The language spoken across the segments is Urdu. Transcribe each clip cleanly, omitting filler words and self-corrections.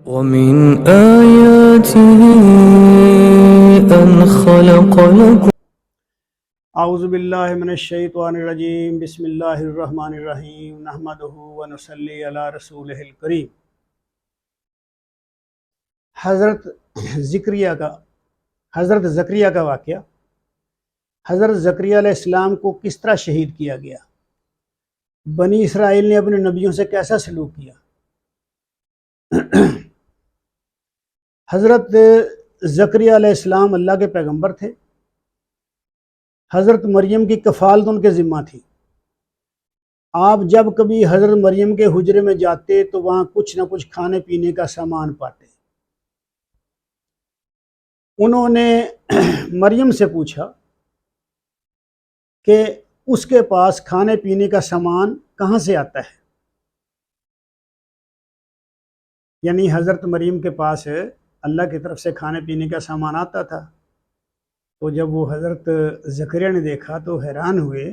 ومن آياته أن خلق لكم اعوذ باللہ من الشیطان الرجیم بسم اللہ الرحمن الرحیم نحمدہ ونصلی علی رسولہ الکریم۔ حضرت زکریا کا واقعہ۔ حضرت زکریا علیہ السلام کو کس طرح شہید کیا گیا، بنی اسرائیل نے اپنے نبیوں سے کیسا سلوک کیا۔ حضرت زکریا علیہ السلام اللہ کے پیغمبر تھے۔ حضرت مریم کی کفالت ان کے ذمہ تھی۔ آپ جب کبھی حضرت مریم کے حجرے میں جاتے تو وہاں کچھ نہ کچھ کھانے پینے کا سامان پاتے۔ انہوں نے مریم سے پوچھا کہ اس کے پاس کھانے پینے کا سامان کہاں سے آتا ہے، یعنی حضرت مریم کے پاس اللہ کی طرف سے کھانے پینے کا سامان آتا تھا۔ تو جب وہ حضرت زکریا نے دیکھا تو حیران ہوئے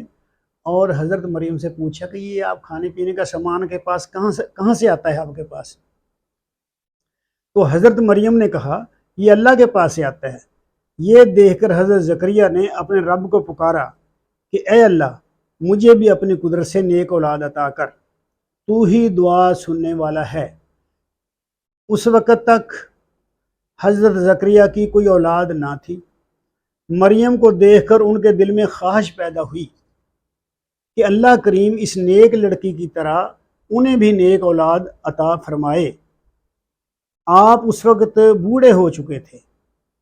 اور حضرت مریم سے پوچھا کہ یہ آپ کھانے پینے کا سامان کے پاس کہاں سے آتا ہے آپ کے پاس؟ تو حضرت مریم نے کہا یہ اللہ کے پاس سے آتا ہے۔ یہ دیکھ کر حضرت زکریا نے اپنے رب کو پکارا کہ اے اللہ، مجھے بھی اپنی قدرت سے نیک اولاد عطا کر، تو ہی دعا سننے والا ہے۔ اس وقت تک حضرت زکریا کی کوئی اولاد نہ تھی۔ مریم کو دیکھ کر ان کے دل میں خواہش پیدا ہوئی کہ اللہ کریم اس نیک لڑکی کی طرح انہیں بھی نیک اولاد عطا فرمائے۔ آپ اس وقت بوڑھے ہو چکے تھے۔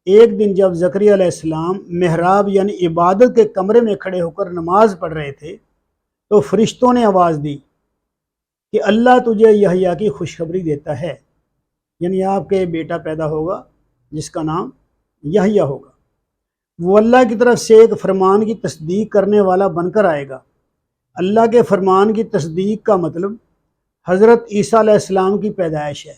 ایک دن جب زکریا علیہ السلام محراب یعنی عبادت کے کمرے میں کھڑے ہو کر نماز پڑھ رہے تھے تو فرشتوں نے آواز دی کہ اللہ تجھے یحییٰ کی خوشخبری دیتا ہے، یعنی آپ کے بیٹا پیدا ہوگا جس کا نام یحییٰ ہوگا۔ وہ اللہ کی طرف سے ایک فرمان کی تصدیق کرنے والا بن کر آئے گا۔ اللہ کے فرمان کی تصدیق کا مطلب حضرت عیسیٰ علیہ السلام کی پیدائش ہے۔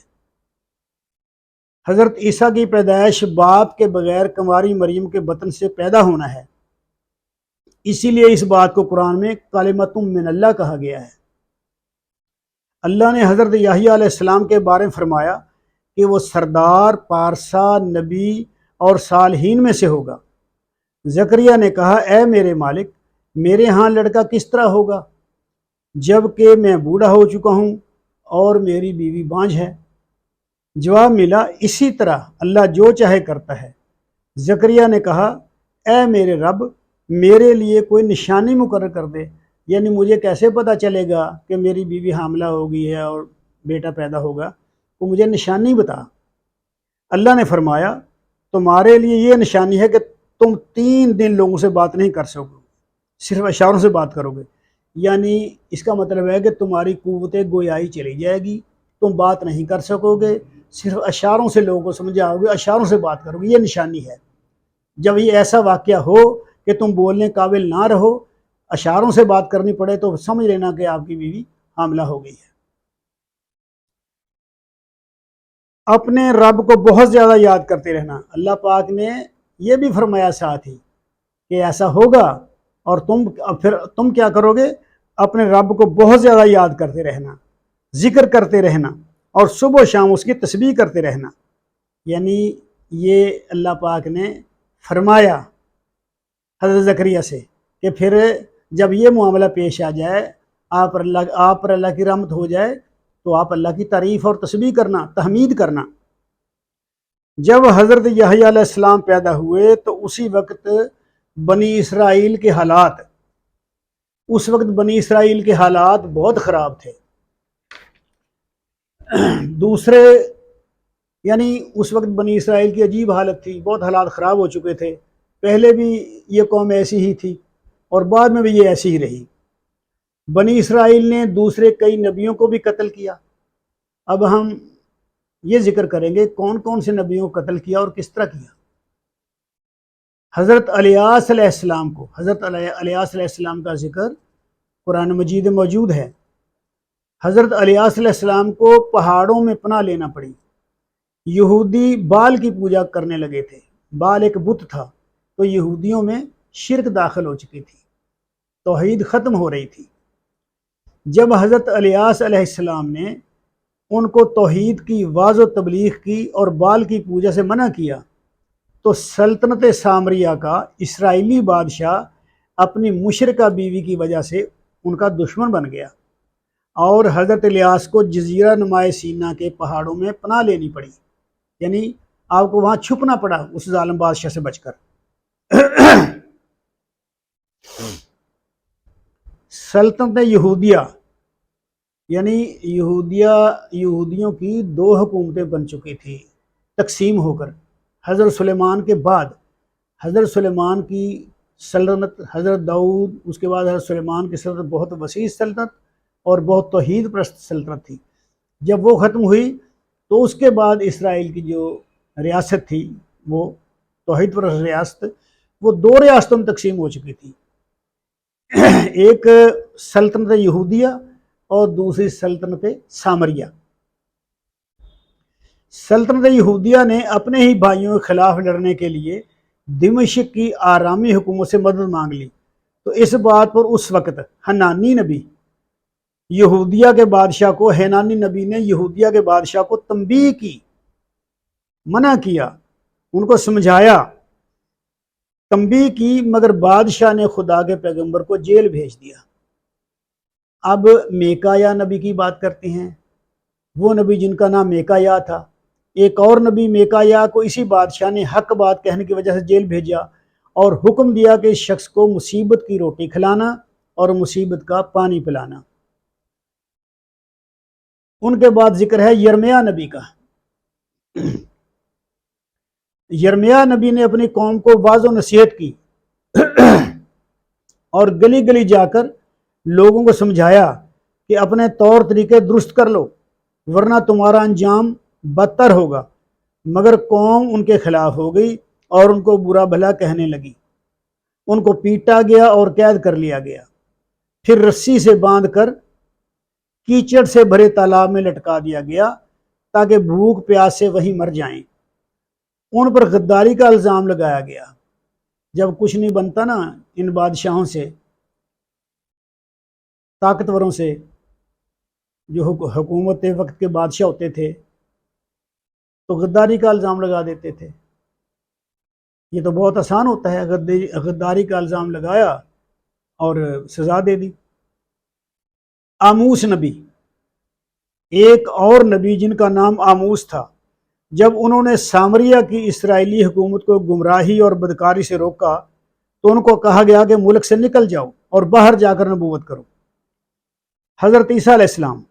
حضرت عیسیٰ کی پیدائش باپ کے بغیر کنواری مریم کے بطن سے پیدا ہونا ہے، اسی لیے اس بات کو قرآن میں کلمۃ من اللہ کہا گیا ہے۔ اللہ نے حضرت یحییٰ علیہ السلام کے بارے میں فرمایا کہ وہ سردار، پارسا، نبی اور صالحین میں سے ہوگا۔ زکریا نے کہا اے میرے مالک، میرے ہاں لڑکا کس طرح ہوگا جب کہ میں بوڑھا ہو چکا ہوں اور میری بیوی بانجھ ہے؟ جواب ملا اسی طرح اللہ جو چاہے کرتا ہے۔ زکریا نے کہا اے میرے رب، میرے لیے کوئی نشانی مقرر کر دے، یعنی مجھے کیسے پتہ چلے گا کہ میری بیوی حاملہ ہو گئی ہے اور بیٹا پیدا ہوگا، تو مجھے نشانی بتا۔ اللہ نے فرمایا تمہارے لیے یہ نشانی ہے کہ تم 3 دن لوگوں سے بات نہیں کر سکو، صرف اشاروں سے بات کرو گے، یعنی اس کا مطلب ہے کہ تمہاری قوت گویائی چلی جائے گی، تم بات نہیں کر سکو گے، صرف اشاروں سے لوگوں کو سمجھاؤ گے، اشاروں سے بات کرو گے، یہ نشانی ہے۔ جب یہ ایسا واقعہ ہو کہ تم بولنے قابل نہ رہو، اشاروں سے بات کرنی پڑے، تو سمجھ لینا کہ آپ کی بیوی حاملہ ہو گئی ہے۔ اپنے رب کو بہت زیادہ یاد کرتے رہنا۔ اللہ پاک نے یہ بھی فرمایا ساتھ ہی کہ ایسا ہوگا، اور پھر تم کیا کرو گے؟ اپنے رب کو بہت زیادہ یاد کرتے رہنا، ذکر کرتے رہنا، اور صبح و شام اس کی تسبیح کرتے رہنا۔ یعنی یہ اللہ پاک نے فرمایا حضرت زکریا سے کہ پھر جب یہ معاملہ پیش آ جائے، آپ پر اللہ کی رحمت ہو جائے، تو آپ اللہ کی تعریف اور تسبیح کرنا، تحمید کرنا۔ جب حضرت یحییٰ علیہ السلام پیدا ہوئے تو اسی وقت بنی اسرائیل کے حالات بہت خراب تھے۔ یعنی اس وقت بنی اسرائیل کی عجیب حالت تھی، بہت حالات خراب ہو چکے تھے۔ پہلے بھی یہ قوم ایسی ہی تھی اور بعد میں بھی یہ ایسی ہی رہی۔ بنی اسرائیل نے دوسرے کئی نبیوں کو بھی قتل کیا۔ اب ہم یہ ذکر کریں گے کون کون سے نبیوں کو قتل کیا اور کس طرح کیا۔ حضرت الیاس علیہ السلام کا ذکر قرآن مجید میں موجود ہے۔ حضرت الیاس علیہ السلام کو پہاڑوں میں پناہ لینا پڑی۔ یہودی بال کی پوجا کرنے لگے تھے، بال ایک بت تھا، تو یہودیوں میں شرک داخل ہو چکی تھی، توحید ختم ہو رہی تھی۔ جب حضرت الیاس علیہ السلام نے ان کو توحید کی واض و تبلیغ کی اور بال کی پوجا سے منع کیا، تو سلطنت سامریہ کا اسرائیلی بادشاہ اپنی مشرکہ بیوی کی وجہ سے ان کا دشمن بن گیا، اور حضرت الیاس کو جزیرہ نمائے سینا کے پہاڑوں میں پناہ لینی پڑی، یعنی آپ کو وہاں چھپنا پڑا اس ظالم بادشاہ سے بچ کر۔ سلطنت یہودیہ، یعنی یہودیوں کی دو حکومتیں بن چکی تھی تقسیم ہو کر۔ حضرت سلیمان کے بعد، حضرت سلیمان کی سلطنت، حضرت داؤد، اس کے بعد حضرت سلیمان کی سلطنت بہت وسیع سلطنت اور بہت توحید پرست سلطنت تھی۔ جب وہ ختم ہوئی تو اس کے بعد اسرائیل کی جو ریاست تھی، وہ توحید پرست ریاست، وہ دو ریاستوں میں تقسیم ہو چکی تھی، ایک سلطنت یہودیہ اور دوسری سلطنت سامریہ۔ سلطنت یہودیہ نے اپنے ہی بھائیوں کے خلاف لڑنے کے لیے دمشق کی آرامی حکومت سے مدد مانگ لی، تو اس بات پر اس وقت حنانی نبی یہودیہ کے بادشاہ کو حنانی نبی نے یہودیہ کے بادشاہ کو تنبیہ کی، منع کیا، ان کو سمجھایا، تنبیہ کی، مگر بادشاہ نے خدا کے پیغمبر کو جیل بھیج دیا۔ اب میکایا نبی کی بات کرتے ہیں، وہ نبی جن کا نام میکایا تھا۔ ایک اور نبی میکایا کو اسی بادشاہ نے حق بات کہنے کی وجہ سے جیل بھیجا اور حکم دیا کہ اس شخص کو مصیبت کی روٹی کھلانا اور مصیبت کا پانی پلانا۔ ان کے بعد ذکر ہے یرمیا نبی کا۔ یرمیا نبی نے اپنی قوم کو واضح و نصیحت کی اور گلی گلی جا کر لوگوں کو سمجھایا کہ اپنے طور طریقے درست کر لو ورنہ تمہارا انجام بدتر ہوگا، مگر قوم ان کے خلاف ہو گئی اور ان کو برا بھلا کہنے لگی، ان کو پیٹا گیا اور قید کر لیا گیا، پھر رسی سے باندھ کر کیچڑ سے بھرے تالاب میں لٹکا دیا گیا تاکہ بھوک پیاس سے وہیں مر جائیں۔ ان پر غداری کا الزام لگایا گیا۔ جب کچھ نہیں بنتا نا ان بادشاہوں سے، طاقتوروں سے، جو حکومت وقت کے بادشاہ ہوتے تھے، تو غداری کا الزام لگا دیتے تھے۔ یہ تو بہت آسان ہوتا ہے، غداری کا الزام لگایا اور سزا دے دی۔ آموس نبی، ایک اور نبی جن کا نام آموس تھا، جب انہوں نے سامریہ کی اسرائیلی حکومت کو گمراہی اور بدکاری سے روکا تو ان کو کہا گیا کہ ملک سے نکل جاؤ اور باہر جا کر نبوت کرو۔ حضرت عیسیٰ علیہ السلام،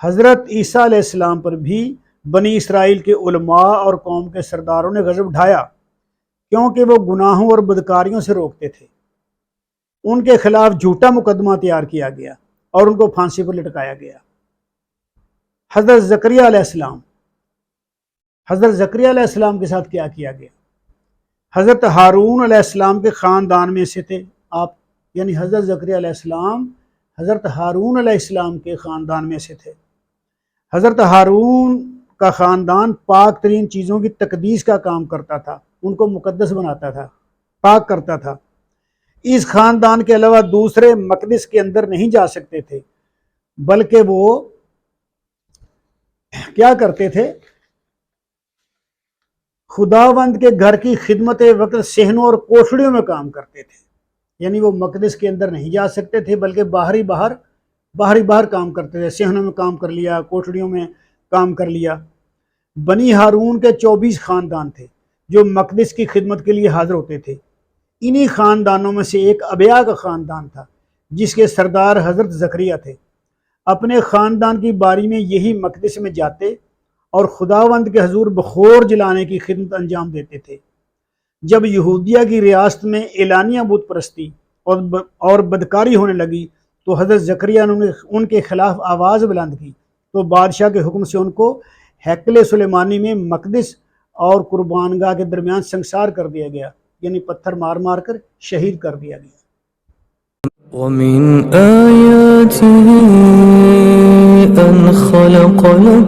حضرت عیسیٰ علیہ السلام پر بھی بنی اسرائیل کے علماء اور قوم کے سرداروں نے غضب اٹھایا کیونکہ وہ گناہوں اور بدکاریوں سے روکتے تھے۔ ان کے خلاف جھوٹا مقدمہ تیار کیا گیا اور ان کو پھانسی پر لٹکایا گیا۔ حضرت زکریا علیہ السلام، حضرت زکریا علیہ السلام کے ساتھ کیا کیا گیا؟ حضرت ہارون علیہ السلام کے خاندان میں سے تھے آپ، یعنی حضرت زکریا علیہ السلام حضرت ہارون علیہ السلام کے خاندان میں سے تھے۔ حضرت ہارون کا خاندان پاک ترین چیزوں کی تقدیس کا کام کرتا تھا، ان کو مقدس بناتا تھا، پاک کرتا تھا۔ اس خاندان کے علاوہ دوسرے مقدس کے اندر نہیں جا سکتے تھے، بلکہ وہ کیا کرتے تھے؟ خداوند کے گھر کی خدمت وقت صحنوں اور کوٹڑیوں میں کام کرتے تھے، یعنی وہ مقدس کے اندر نہیں جا سکتے تھے بلکہ باہری باہر کام کرتے تھے، صحنوں میں کام کر لیا، کوٹڑیوں میں کام کر لیا۔ بنی ہارون کے 24 خاندان تھے جو مقدس کی خدمت کے لیے حاضر ہوتے تھے۔ انہی خاندانوں میں سے ایک ابیا کا خاندان تھا جس کے سردار حضرت زکریا تھے۔ اپنے خاندان کی باری میں یہی مقدس میں جاتے اور خداوند کے حضور بخور جلانے کی خدمت انجام دیتے تھے۔ جب یہودیہ کی ریاست میں اعلانیہ بت پرستی اور بدکاری ہونے لگی تو حضرت زکریا نے ان کے خلاف آواز بلند کی، تو بادشاہ کے حکم سے ان کو ہیکل سلیمانی میں مقدس اور قربان گاہ کے درمیان سنگسار کر دیا گیا، یعنی پتھر مار مار کر شہید کر دیا گیا۔ وَمِنْ آيَاتِهِ أَنْ خَلَقَ لَكُم